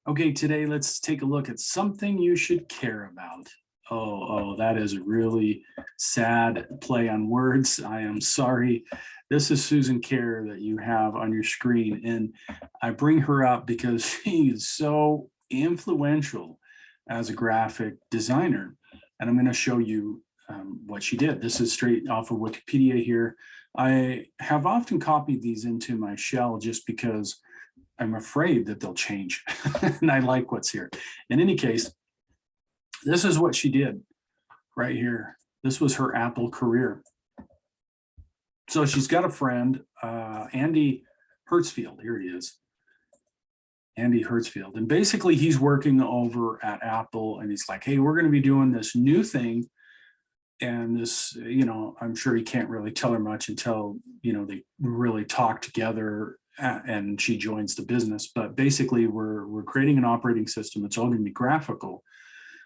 Okay, today let's take a look at something you should care about. That is a really sad play on words. I am sorry. This is Susan Kerr that you have on your screen, and I bring her up because she is so influential as a graphic designer. And I'm going to show you what she did. This is straight off of Wikipedia here. I have often copied these into my shell just because I'm afraid that they'll change. And I like what's here. In any case, this is what she did right here. This was her Apple career. So she's got a friend, Andy Hertzfield. Here he is, Andy Hertzfield. And basically he's working over at Apple and he's like, hey, we're going to be doing this new thing. And this, I'm sure he can't really tell her much until, they really talk together and she joins the business. But basically we're creating an operating system. It's all going to be graphical.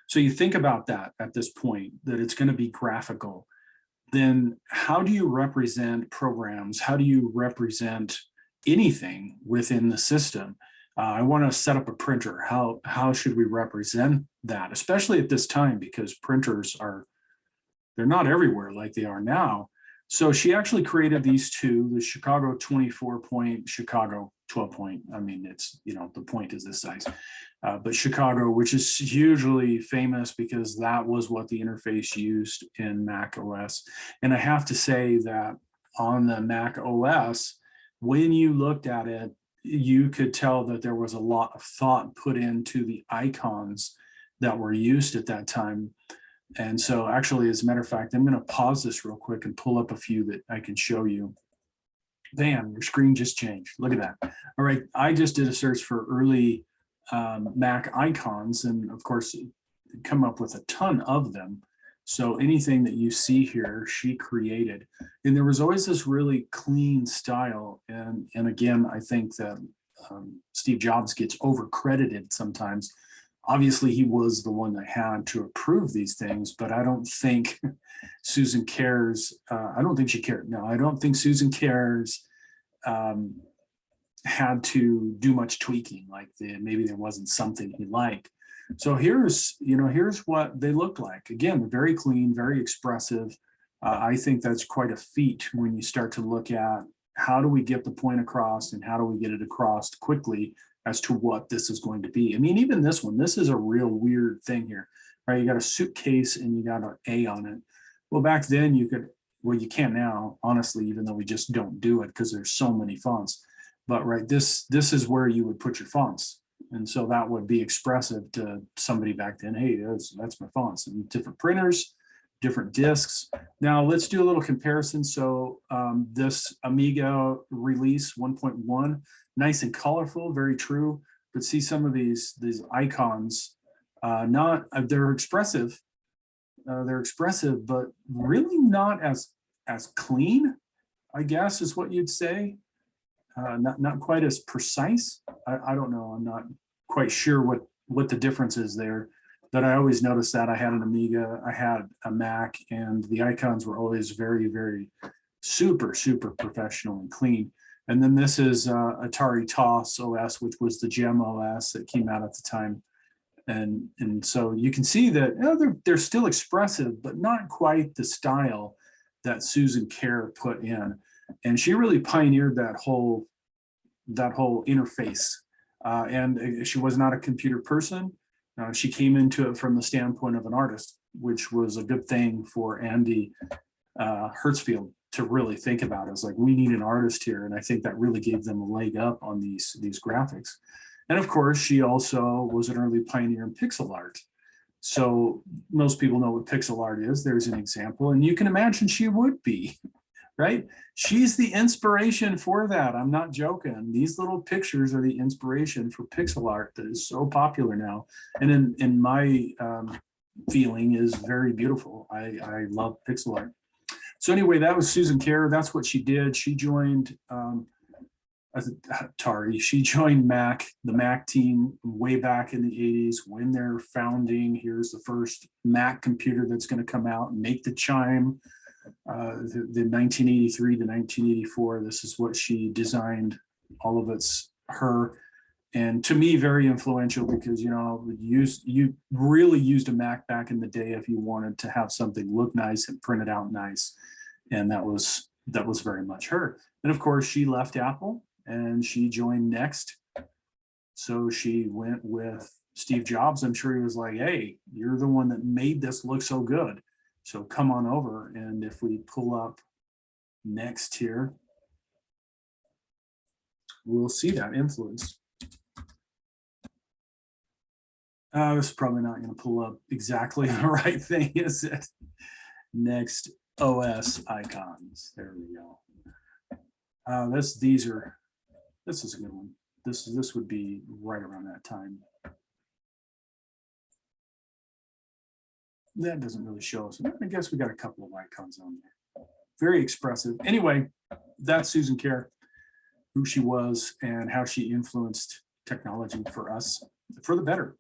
So you think about that at this point, that it's going to be graphical. Then how do you represent programs? How do you represent anything within the system? I want to set up a printer. How should we represent that, especially at this time, because printers they're not everywhere like they are now. So she actually created these two, the Chicago 24 point, Chicago 12 point. I mean, it's, the point is this size. But Chicago, which is hugely famous because that was what the interface used in Mac OS. And I have to say that on the Mac OS, when you looked at it, you could tell that there was a lot of thought put into the icons that were used at that time. And so actually, as a matter of fact, I'm going to pause this real quick and pull up a few that I can show you. Bam, your screen just changed. Look at that. All right, I just did a search for early Mac icons, and of course, come up with a ton of them. So anything that you see here, she created. And there was always this really clean style. And again, I think that Steve Jobs gets overcredited sometimes. Obviously, he was the one that had to approve these things, but I don't think Susan cares. I don't think she cared. No, I don't think Susan cares had to do much tweaking, like maybe there wasn't something he liked. So here's what they look like. Again, very clean, very expressive. I think that's quite a feat when you start to look at how do we get the point across and how do we get it across quickly as to what this is going to be. I mean, even this one, this is a real weird thing here, right? You got a suitcase and you got an A on it. Well, back then you you can now, honestly, even though we just don't do it because there's so many fonts. But right, this is where you would put your fonts. And so that would be expressive to somebody back then. Hey, that's my fonts. And different printers, different discs. Now let's do a little comparison. So this Amiga release 1.1, nice and colorful, very true. But see some of these icons, they're expressive. They're expressive, but really not as clean, I guess is what you'd say. Not quite as precise. I don't know. I'm not quite sure what the difference is there. But I always noticed that I had an Amiga, I had a Mac, and the icons were always very, very super professional and clean. And then this is Atari TOS OS, which was the Gem OS that came out at the time. And so you can see that they're still expressive, but not quite the style that Susan Kerr put in. And she really pioneered that whole interface. And she was not a computer person. She came into it from the standpoint of an artist, which was a good thing for Andy Hertzfield to really think about. It was like, we need an artist here. And I think that really gave them a leg up on these graphics. And of course, she also was an early pioneer in pixel art. So most people know what pixel art is. There's an example. And you can imagine she would be, right? She's the inspiration for that. I'm not joking. These little pictures are the inspiration for pixel art that is so popular now. And in my feeling is very beautiful. I love pixel art. So anyway, that was Susan Kerr. That's what she did. She joined Atari. She joined the Mac team way back in the 80s when they're founding. Here's the first Mac computer that's going to come out and make the chime. The 1983 to 1984, this is what she designed. All of it's her. and to me, very influential because, you really used a Mac back in the day if you wanted to have something look nice and print it out nice. And that was very much her. And of course, she left Apple and she joined Next. So she went with Steve Jobs. I'm sure he was like, hey, you're the one that made this look so good. So come on over. And if we pull up Next here, we'll see that influence. This is probably not going to pull up exactly the right thing, is it? Next OS icons. There we go. This is a good one. This would be right around that time. That doesn't really show us. I guess we got a couple of icons on there. Very expressive. Anyway, that's Susan Kare, who she was and how she influenced technology for us for the better.